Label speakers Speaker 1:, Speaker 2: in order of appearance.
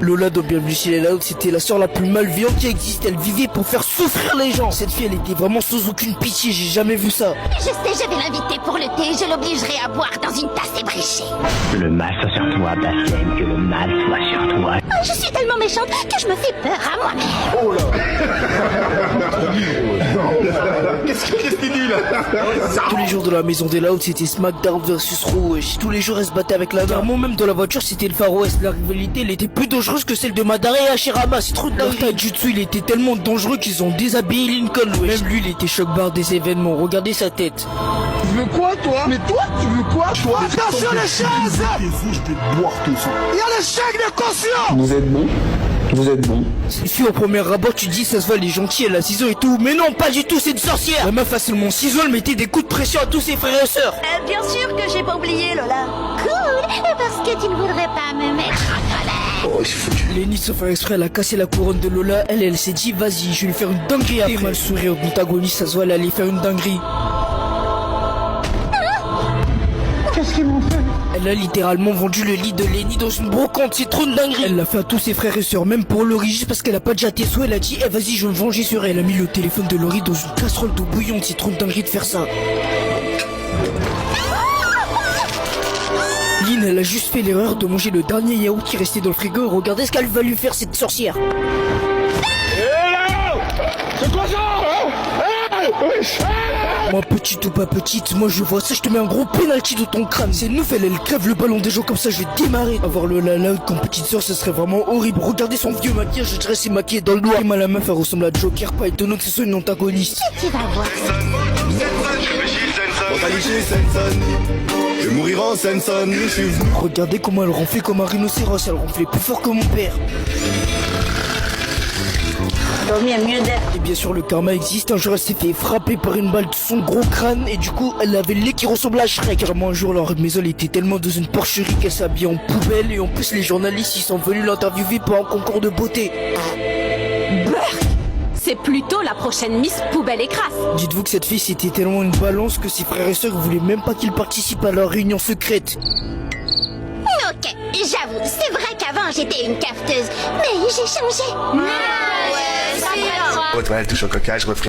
Speaker 1: Lola dans Bienvenue chez les Loud, c'était la sœur la plus malveillante qui existe. Elle vivait pour faire souffrir les gens. Cette fille, elle était vraiment sans aucune pitié. J'ai jamais vu ça.
Speaker 2: Je sais, je vais l'inviter pour le thé. Je l'obligerai à boire dans une tasse ébréchée.
Speaker 3: Que le mal soit sur toi, Bastienne, que le mal soit sur toi.
Speaker 2: Oh, je suis tellement méchante que je me fais peur à moi-même.
Speaker 4: Oh là. Qu'est-ce qu'il dit là?
Speaker 1: Tous les jours de la maison des Loud, c'était SmackDown versus Raw. Tous les jours, elle se battait avec la Moi même dans la voiture, c'était le Far West. La rivalité, elle était plus dangereuse que celle de Madara et Hashirama. C'est trop de leur taijutsu, il était tellement dangereux qu'ils ont déshabillé Lincoln. Même lui, il était choc-barre des événements. Regardez sa tête.
Speaker 4: Tu veux quoi, toi? Mais toi, tu veux quoi, toi? Attention les chaises! Je vais boire tout ça. Il y a l'échec de conscience! Vous êtes bon? Vous êtes bon.
Speaker 1: Si au premier abord tu dis ça se voit elle est gentille, elle a ciseau et tout, mais non pas du tout, c'est une sorcière. La meuf a seulement ciseau, elle mettait des coups de pression à tous ses frères et sœurs.
Speaker 2: Bien sûr que j'ai pas oublié, Lola. Cool, parce que tu ne voudrais pas me mettre en colère.
Speaker 4: Oh, c'est foutu.
Speaker 1: Lenny sans faire exprès, elle a cassé la couronne de Lola, elle s'est dit vas-y, je vais lui faire une dinguerie après. Et mal sourire au protagoniste, ça se voit elle allait faire une dinguerie.
Speaker 4: Qu'est-ce qu'ils m'ont fait?
Speaker 1: Elle a littéralement vendu le lit de Lenny dans une brocante, c'est trop une dinguerie. Elle l'a fait à tous ses frères et sœurs, même pour Laurie, juste parce qu'elle a pas déjà tes souhaits, elle a dit eh vas-y je vais me venger sur elle. Elle a mis le téléphone de Laurie dans une casserole d'eau bouillante, c'est trop une dinguerie de faire ça. Lynn, elle a juste fait l'erreur de manger le dernier yaourt qui restait dans le frigo. Regardez ce qu'elle va lui faire cette sorcière.
Speaker 4: C'est quoi ça?
Speaker 1: Moi petite ou pas petite, moi je vois ça, je te mets un gros penalty de ton crâne. C'est nous, elle crève le ballon des gens comme ça, je vais démarrer. Avoir le Loud comme petite soeur, ce serait vraiment horrible. Regardez son vieux maquillage, je dirais c'est maquillé dans le noir. Et moi la meuf elle ressemble à Joker, pas étonnant que ce soit une antagoniste.
Speaker 2: Tu vas voir.
Speaker 4: Je vais mourir en Seine-Saint-Denis, je suis venu.
Speaker 1: Regardez comment elle ronflait comme un rhinocéros, elle ronflait plus fort que mon père. Et bien sûr le karma existe, un jour elle s'est fait frapper par une balle de son gros crâne et du coup elle avait le nez qui ressemble à Shrek. Carrément un jour leur maison elle était tellement dans une porcherie qu'elle s'habillait en poubelle et en plus les journalistes ils sont venus l'interviewer pour un concours de beauté.
Speaker 5: C'est plutôt la prochaine Miss Poubelle et Crasse.
Speaker 1: Dites-vous que cette fille c'était tellement une balance que ses frères et sœurs voulaient même pas qu'il participe à leur réunion secrète.
Speaker 2: Ok, j'avoue, c'est vrai qu'avant j'étais une cafeteuse, mais j'ai changé.
Speaker 4: Ouais, elle touche au coquage, refrain.